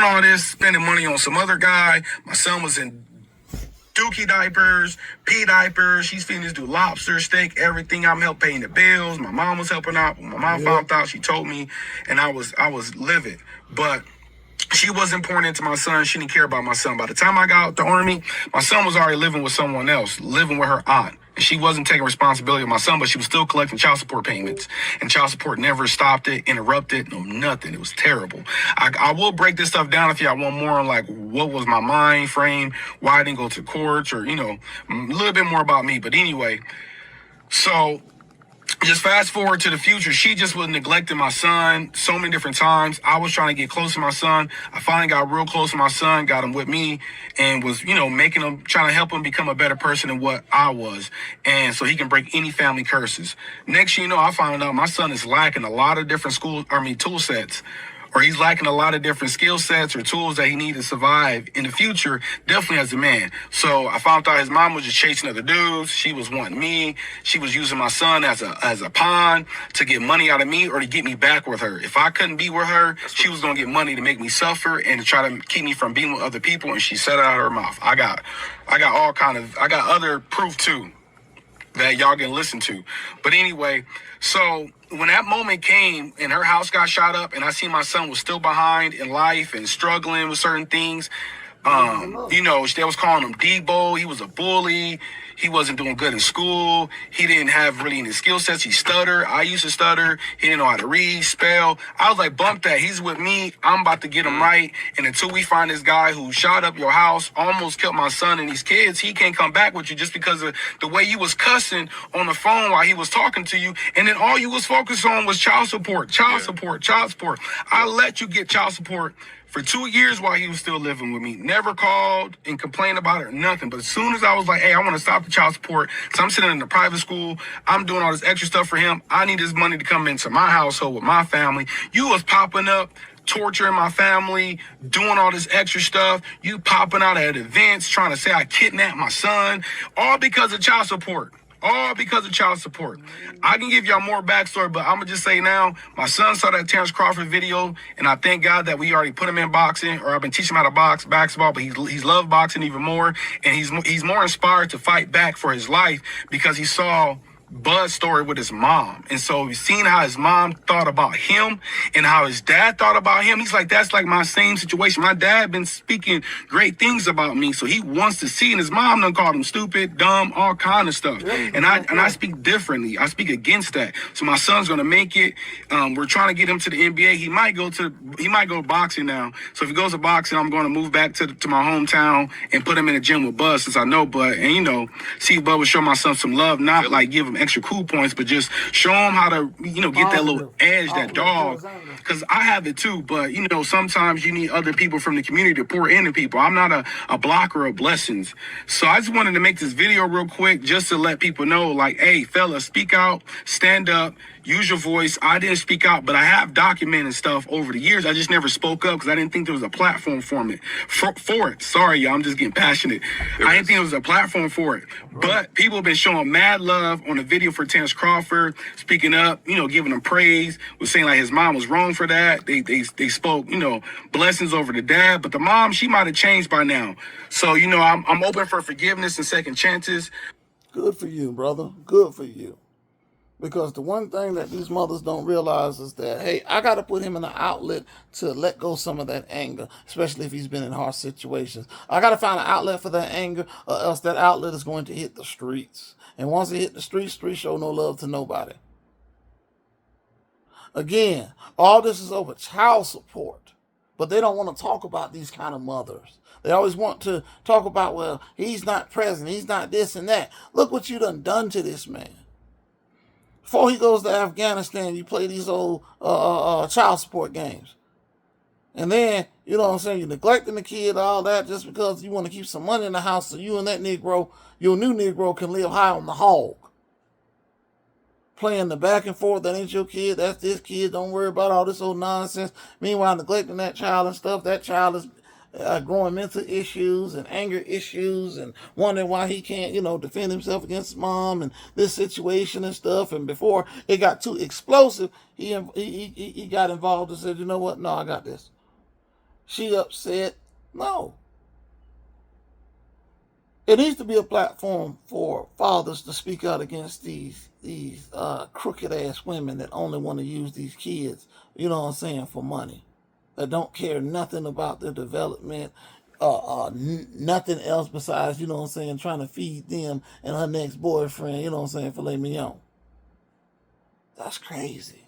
all this, spending money on some other guy. My son was in dookie diapers, pee diapers. She's feeding this dude lobster, steak, everything. I'm helping paying the bills. My mom was helping out. When my mom found out, she told me, and I was livid. But she wasn't pouring into my son. She didn't care about my son. By the time I got out the army, my son was already living with someone else, living with her aunt. And she wasn't taking responsibility of my son, but she was still collecting child support payments. And child support never stopped it, interrupted, no nothing. It was terrible. I will break this stuff down if y'all want more on like what was my mind frame, why I didn't go to courts, or, a little bit more about me. But anyway, so just fast forward to the future. She just was neglecting my son so many different times. I was trying to get close to my son. I finally got real close to my son, got him with me, and was, making him, trying to help him become a better person than what I was. And so he can break any family curses. Next thing you know, I found out my son is lacking a lot of different tool sets. Or he's lacking a lot of different skill sets or tools that he needs to survive in the future, definitely as a man. So I found out his mom was just chasing other dudes. She was wanting me. She was using my son as a pawn to get money out of me or to get me back with her. If I couldn't be with her, she was going to get money to make me suffer and to try to keep me from being with other people. And she said it out of her mouth. I got other proof too that y'all can listen to. But anyway, so when that moment came and her house got shot up and I seen my son was still behind in life and struggling with certain things, they was calling him Debo. He was a bully. He wasn't doing good in school. He didn't have really any skill sets. He stuttered. I used to stutter. He didn't know how to read, spell. I was like, bump that. He's with me. I'm about to get him right. And until we find this guy who shot up your house, almost killed my son and these kids, he can't come back with you just because of the way you was cussing on the phone while he was talking to you. And then all you was focused on was child support. I let you get child support for 2 years while he was still living with me. Never called and complained about it or nothing. But as soon as I was like, hey, I want to stop the child support, because I'm sitting in a private school, I'm doing all this extra stuff for him, I need this money to come into my household with my family. You was popping up, torturing my family, doing all this extra stuff. You popping out at events, trying to say I kidnapped my son, all because of child support. All because of child support. I can give y'all more backstory, but I'm going to just say now, my son saw that Terrence Crawford video, and I thank God that we already put him in boxing, or I've been teaching him how to box basketball, but he's loved boxing even more, and he's more inspired to fight back for his life because he saw Bud's story with his mom. And so we've seen how his mom thought about him and how his dad thought about him. He's like, that's like my same situation. My dad been speaking great things about me. So he wants to see, and his mom done called him stupid, dumb, all kind of stuff. And I speak differently. I speak against that. So my son's going to make it. We're trying to get him to the NBA. He might go boxing now. So if he goes to boxing, I'm going to move back to my hometown and put him in the gym with Bud, since I know Bud. And, see Bud would show my son some love, not like give him extra cool points, but just show him how to, get that little edge, that dog. Because I have it too, but, sometimes you need other people from the community to pour into people. I'm not a blocker of blessings. So I just wanted to make this video real quick just to let people know, like, hey, fellas, speak out, stand up, use your voice. I didn't speak out, but I have documented stuff over the years. I just never spoke up because I didn't think there was a platform for it. Sorry, y'all, I'm just getting passionate. I didn't think there was a platform for it. But people have been showing mad love on the video for Terrence Crawford, speaking up, giving him praise, was saying like his mom was wrong for that. They spoke, blessings over the dad, but the mom, she might have changed by now. So, I'm open for forgiveness and second chances. Good for you, brother. Good for you. Because the one thing that these mothers don't realize is that, hey, I got to put him in an outlet to let go some of that anger, especially if he's been in harsh situations. I got to find an outlet for that anger, or else that outlet is going to hit the streets. And once it hit the streets show no love to nobody. Again, all this is over child support. But they don't want to talk about these kind of mothers. They always want to talk about, well, he's not present, he's not this and that. Look what you done to this man. Before he goes to Afghanistan, you play these old child support games. And then, you're neglecting the kid, all that, just because you want to keep some money in the house so you and that Negro, your new Negro, can live high on the hog. Playing the back and forth, that ain't your kid, that's this kid, don't worry about all this old nonsense. Meanwhile, neglecting that child and stuff, that child is growing mental issues and anger issues and wondering why he can't, defend himself against his mom and this situation and stuff. And before it got too explosive, he got involved and said, you know what? No, I got this. She upset? No. It needs to be a platform for fathers to speak out against these crooked ass women that only want to use these kids, you know what I'm saying, for money. That don't care nothing about their development, nothing else besides, you know what I'm saying, trying to feed them and her next boyfriend, you know what I'm saying, filet mignon. That's crazy.